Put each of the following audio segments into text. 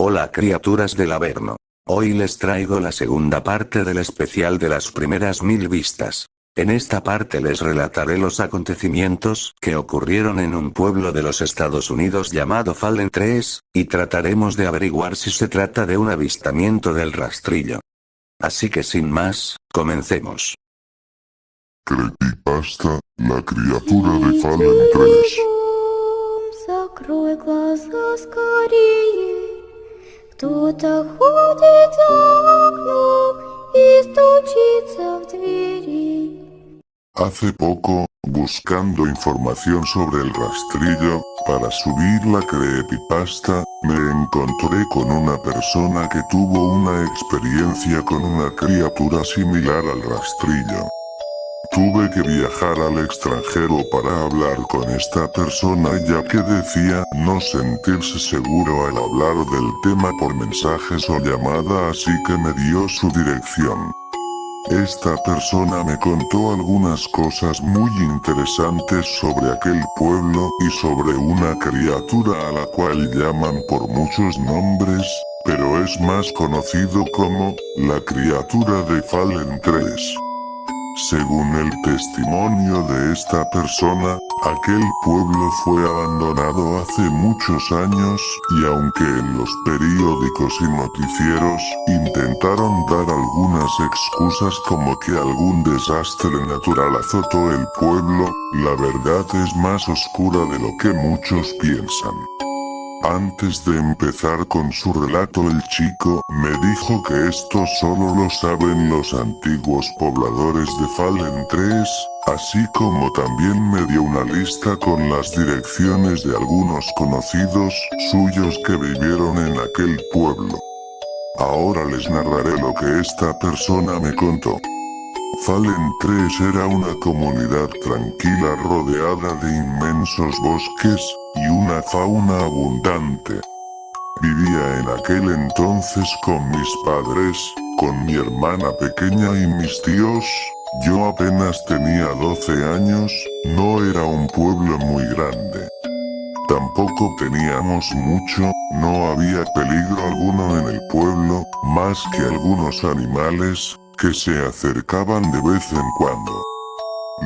Hola criaturas del Averno. Hoy les traigo la segunda parte del especial de las primeras 1000 vistas. En esta parte les relataré los acontecimientos que ocurrieron en un pueblo de los Estados Unidos llamado Fallen 3, y trataremos de averiguar si se trata de un avistamiento del rastrillo. Así que sin más, comencemos. Creepypasta, la criatura de Fallen 3. Закрой глаза скорее. Кто-то ходит за окном и стучится в двери. Hace poco, buscando información sobre el rastrillo, para subir la creepypasta, me encontré con una persona que tuvo una experiencia con una criatura similar al rastrillo. Tuve que viajar al extranjero para hablar con esta persona ya que decía no sentirse seguro al hablar del tema por mensajes o llamada, así que me dio su dirección. Esta persona me contó algunas cosas muy interesantes sobre aquel pueblo y sobre una criatura a la cual llaman por muchos nombres, pero es más conocido como la criatura de Fallen 3. Según el testimonio de esta persona, aquel pueblo fue abandonado hace muchos años, y aunque en los periódicos y noticieros intentaron dar algunas excusas como que algún desastre natural azotó el pueblo, la verdad es más oscura de lo que muchos piensan. Antes de empezar con su relato, el chico me dijo que esto solo lo saben los antiguos pobladores de Fallen 3, así como también me dio una lista con las direcciones de algunos conocidos suyos que vivieron en aquel pueblo. Ahora les narraré lo que esta persona me contó. Fallen 3 era una comunidad tranquila rodeada de inmensos bosques y una fauna abundante. Vivía en aquel entonces con mis padres, con mi hermana pequeña y mis tíos. Yo apenas tenía 12 años, no era un pueblo muy grande. Tampoco teníamos mucho, no había peligro alguno en el pueblo, más que algunos animales que se acercaban de vez en cuando.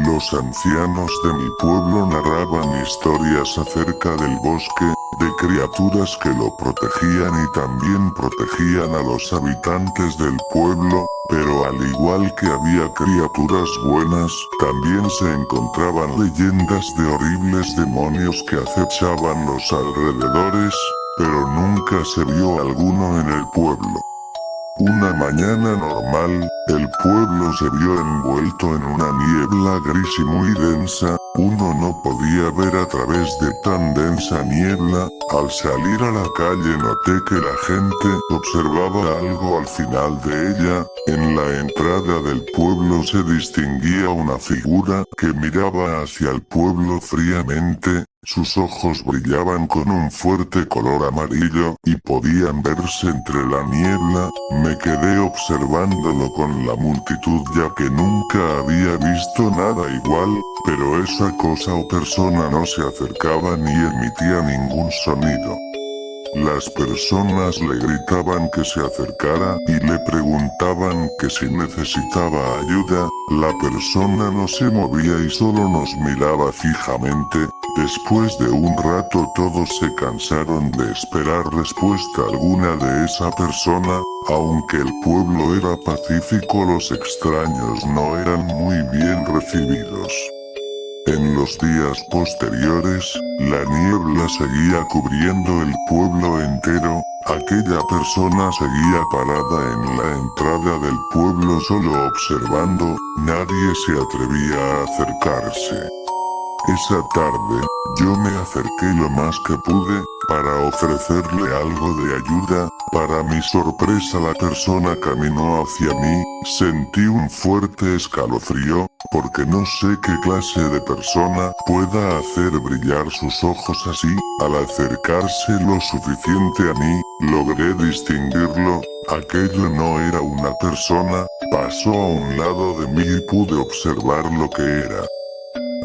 Los ancianos de mi pueblo narraban historias acerca del bosque, de criaturas que lo protegían y también protegían a los habitantes del pueblo, pero al igual que había criaturas buenas, también se encontraban leyendas de horribles demonios que acechaban los alrededores, pero nunca se vio alguno en el pueblo. Una mañana normal, el pueblo se vio envuelto en una niebla gris y muy densa. Uno no podía ver a través de tan densa niebla. Al salir a la calle noté que la gente observaba algo al final de ella. En la entrada del pueblo se distinguía una figura que miraba hacia el pueblo fríamente. Sus ojos brillaban con un fuerte color amarillo, y podían verse entre la niebla. Me quedé observándolo con la multitud ya que nunca había visto nada igual, pero esa cosa o persona no se acercaba ni emitía ningún sonido. Las personas le gritaban que se acercara y le preguntaban que si necesitaba ayuda. La persona no se movía y solo nos miraba fijamente. Después de un rato todos se cansaron de esperar respuesta alguna de esa persona. Aunque el pueblo era pacífico, los extraños no eran muy bien recibidos. En los días posteriores, la niebla seguía cubriendo el pueblo entero. Aquella persona seguía parada en la entrada del pueblo solo observando. Nadie se atrevía a acercarse. Esa tarde, yo me acerqué lo más que pude, para ofrecerle algo de ayuda. Para mi sorpresa, la persona caminó hacia mí. Sentí un fuerte escalofrío, porque no sé qué clase de persona pueda hacer brillar sus ojos así. Al acercarse lo suficiente a mí, logré distinguirlo. Aquello no era una persona. Pasó a un lado de mí y pude observar lo que era.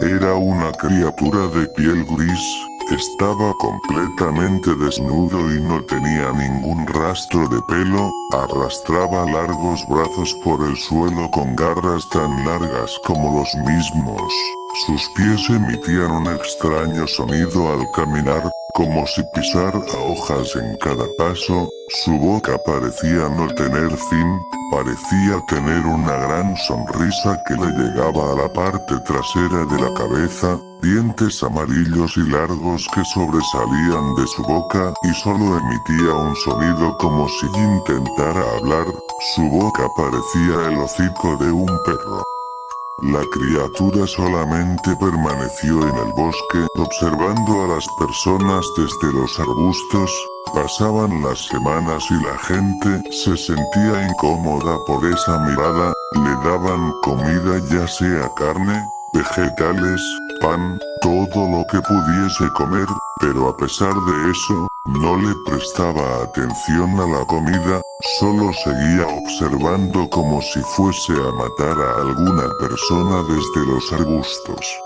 Era una criatura de piel gris, Estaba completamente desnudo y no tenía ningún rastro de pelo, arrastraba largos brazos por el suelo con garras tan largas como los mismos. Sus pies emitían un extraño sonido al caminar, como si pisara hojas en cada paso. Su boca parecía no tener fin, parecía tener una gran sonrisa que le llegaba a la parte trasera de la cabeza, dientes amarillos y largos que sobresalían de su boca y solo emitía un sonido como si intentara hablar. Su boca parecía el hocico de un perro. La criatura solamente permaneció en el bosque observando a las personas desde los arbustos. Pasaban las semanas y la gente se sentía incómoda por esa mirada. Le daban comida, ya sea carne, vegetales, pan, todo lo que pudiese comer, pero a pesar de eso, no le prestaba atención a la comida, solo seguía observando como si fuese a matar a alguna persona desde los arbustos.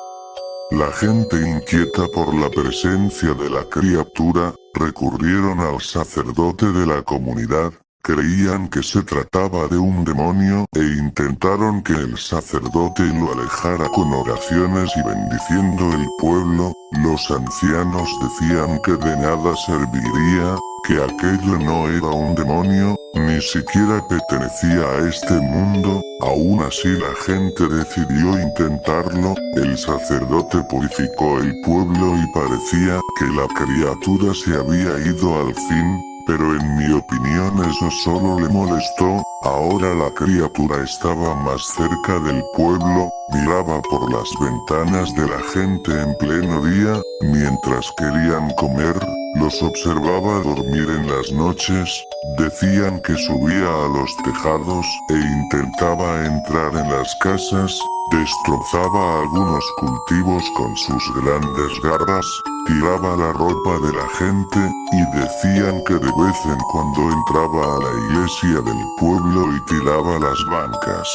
La gente inquieta por la presencia de la criatura, recurrieron al sacerdote de la comunidad. Creían que se trataba de un demonio e intentaron que el sacerdote lo alejara con oraciones y bendiciendo el pueblo. Los ancianos decían que de nada serviría, que aquello no era un demonio, ni siquiera pertenecía a este mundo. Aún así la gente decidió intentarlo. El sacerdote purificó el pueblo y parecía que la criatura se había ido al fin. Pero en mi opinión eso solo le molestó. Ahora la criatura estaba más cerca del pueblo, miraba por las ventanas de la gente en pleno día, mientras querían comer, los observaba dormir en las noches, decían que subía a los tejados e intentaba entrar en las casas, destrozaba algunos cultivos con sus grandes garras, tiraba la ropa de la gente, y decían que de vez en cuando entraba a la iglesia del pueblo y tiraba las bancas.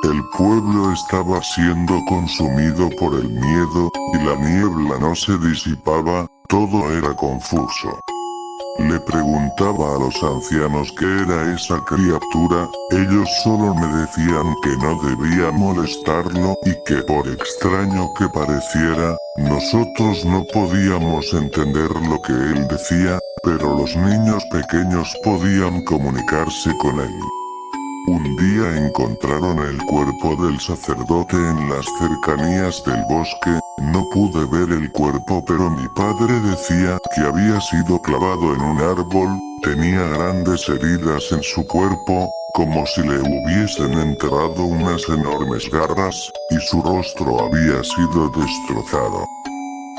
El pueblo estaba siendo consumido por el miedo, y la niebla no se disipaba, todo era confuso. Le preguntaba a los ancianos qué era esa criatura, ellos solo me decían que no debía molestarlo y que por extraño que pareciera, nosotros no podíamos entender lo que él decía, pero los niños pequeños podían comunicarse con él. Un día encontraron el cuerpo del sacerdote en las cercanías del bosque. No pude ver el cuerpo, pero mi padre decía que había sido clavado en un árbol, tenía grandes heridas en su cuerpo, como si le hubiesen enterrado unas enormes garras, y su rostro había sido destrozado.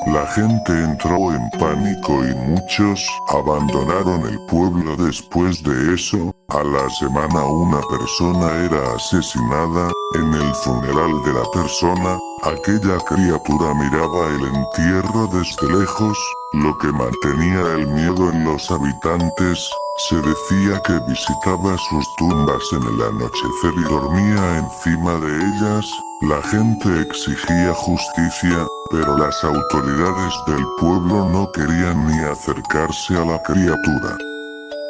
La gente entró en pánico y muchos abandonaron el pueblo después de eso. A la semana una persona era asesinada. En el funeral de la persona, aquella criatura miraba el entierro desde lejos, lo que mantenía el miedo en los habitantes. Se decía que visitaba sus tumbas en el anochecer y dormía encima de ellas. La gente exigía justicia, pero las autoridades del pueblo no querían ni acercarse a la criatura.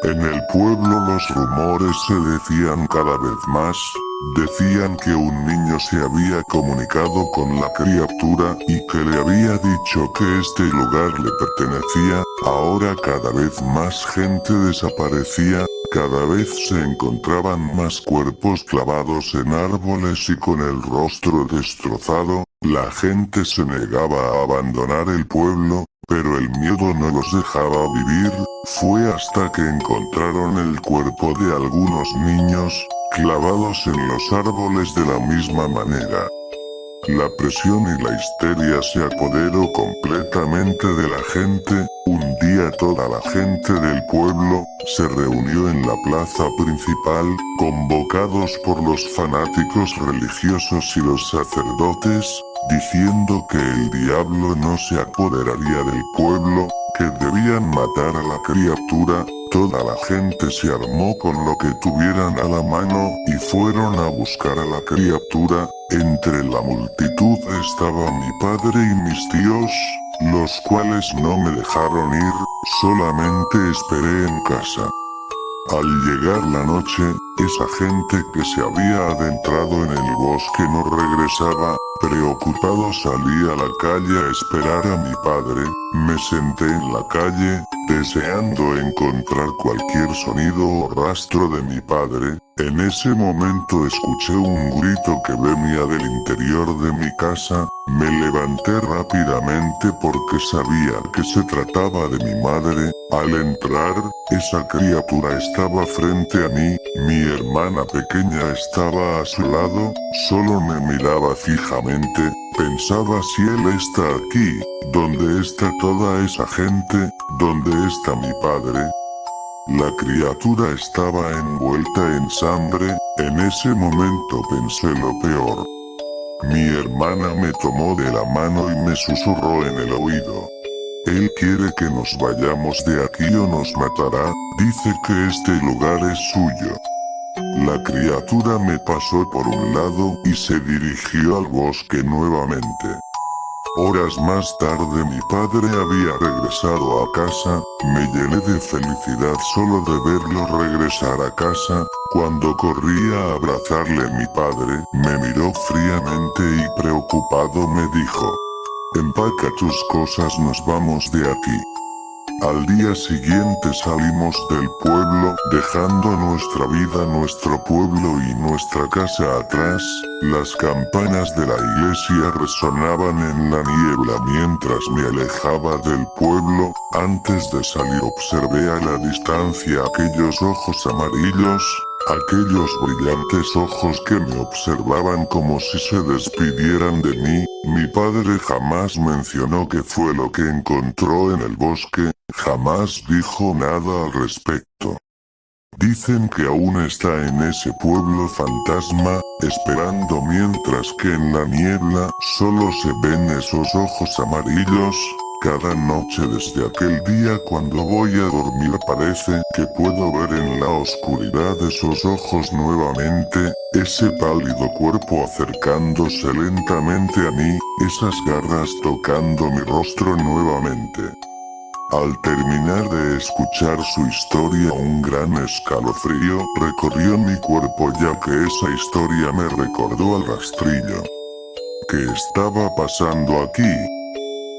En el pueblo los rumores se decían cada vez más. Decían que un niño se había comunicado con la criatura y que le había dicho que este lugar le pertenecía. Ahora cada vez más gente desaparecía, cada vez se encontraban más cuerpos clavados en árboles y con el rostro destrozado. La gente se negaba a abandonar el pueblo, pero el miedo no los dejaba vivir. Fue hasta que encontraron el cuerpo de algunos niños, clavados en los árboles de la misma manera. La presión y la histeria se apoderó completamente de la gente. Un día toda la gente del pueblo se reunió en la plaza principal, convocados por los fanáticos religiosos y los sacerdotes, diciendo que el diablo no se apoderaría del pueblo, que debían matar a la criatura. Toda la gente se armó con lo que tuvieran a la mano y fueron a buscar a la criatura. Entre la multitud estaba mi padre y mis tíos. los cuales no me dejaron ir, solamente esperé en casa. Al llegar la noche, esa gente que se había adentrado en el bosque no regresaba. Preocupado salí a la calle a esperar a mi padre. Me senté en la calle, deseando encontrar cualquier sonido o rastro de mi padre. En ese momento escuché un grito que venía del interior de mi casa. Me levanté rápidamente porque sabía que se trataba de mi madre. Al entrar, esa criatura estaba frente a mí, mi hermana pequeña estaba a su lado, solo me miraba fijamente. Pensaba, si él está aquí, ¿dónde está toda esa gente? ¿Dónde está mi padre? La criatura estaba envuelta en sangre. En ese momento pensé lo peor. Mi hermana me tomó de la mano y me susurró en el oído: él quiere que nos vayamos de aquí o nos matará, dice que este lugar es suyo. La criatura me pasó por un lado y se dirigió al bosque nuevamente. Horas más tarde mi padre había regresado a casa. Me llené de felicidad solo de verlo regresar a casa. Cuando corría a abrazarle, mi padre me miró fríamente y preocupado me dijo: empaca tus cosas, nos vamos de aquí. Al día siguiente salimos del pueblo, dejando nuestra vida, nuestro pueblo y nuestra casa atrás. Las campanas de la iglesia resonaban en la niebla mientras me alejaba del pueblo. Antes de salir observé a la distancia aquellos ojos amarillos, aquellos brillantes ojos que me observaban como si se despidieran de mí. Mi padre jamás mencionó qué fue lo que encontró en el bosque, jamás dijo nada al respecto. Dicen que aún está en ese pueblo fantasma, esperando, mientras que en la niebla solo se ven esos ojos amarillos. Cada noche desde aquel día cuando voy a dormir parece que puedo ver en la oscuridad esos ojos nuevamente, ese pálido cuerpo acercándose lentamente a mí, esas garras tocando mi rostro nuevamente. Al terminar de escuchar su historia, un gran escalofrío recorrió mi cuerpo, ya que esa historia me recordó al rastrillo. ¿Qué estaba pasando aquí?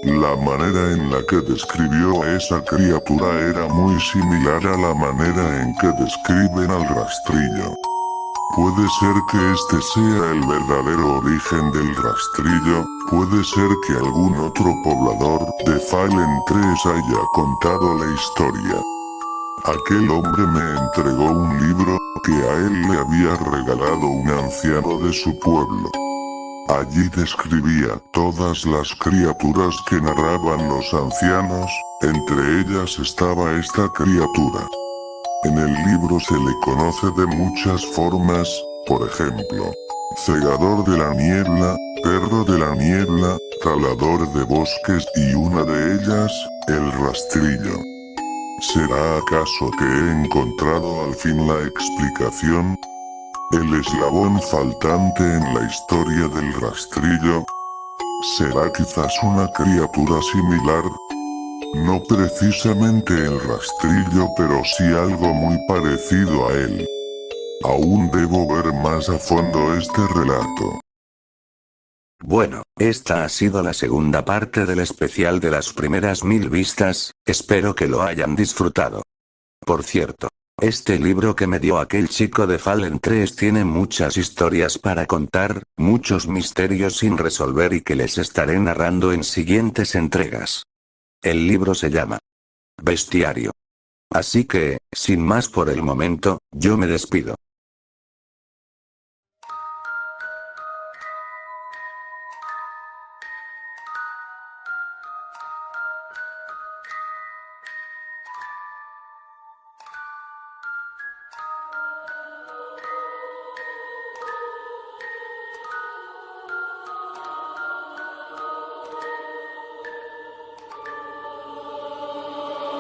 La manera en la que describió a esa criatura era muy similar a la manera en que describen al rastrillo. Puede ser que este sea el verdadero origen del rastrillo, puede ser que algún otro poblador de Fallen 3 haya contado la historia. Aquel hombre me entregó un libro que a él le había regalado un anciano de su pueblo. Allí describía todas las criaturas que narraban los ancianos, entre ellas estaba esta criatura. En el libro se le conoce de muchas formas, por ejemplo, cegador de la niebla, perro de la niebla, talador de bosques y una de ellas, el rastrillo. ¿Será acaso que he encontrado al fin la explicación? El eslabón faltante en la historia del rastrillo. ¿Será quizás una criatura similar? No precisamente el rastrillo, pero sí algo muy parecido a él. Aún debo ver más a fondo este relato. Bueno, esta ha sido la segunda parte del especial de las primeras 1000 vistas, espero que lo hayan disfrutado. Por cierto, este libro que me dio aquel chico de Fallen 3 tiene muchas historias para contar, muchos misterios sin resolver y que les estaré narrando en siguientes entregas. El libro se llama Bestiario. Así que, sin más por el momento, yo me despido.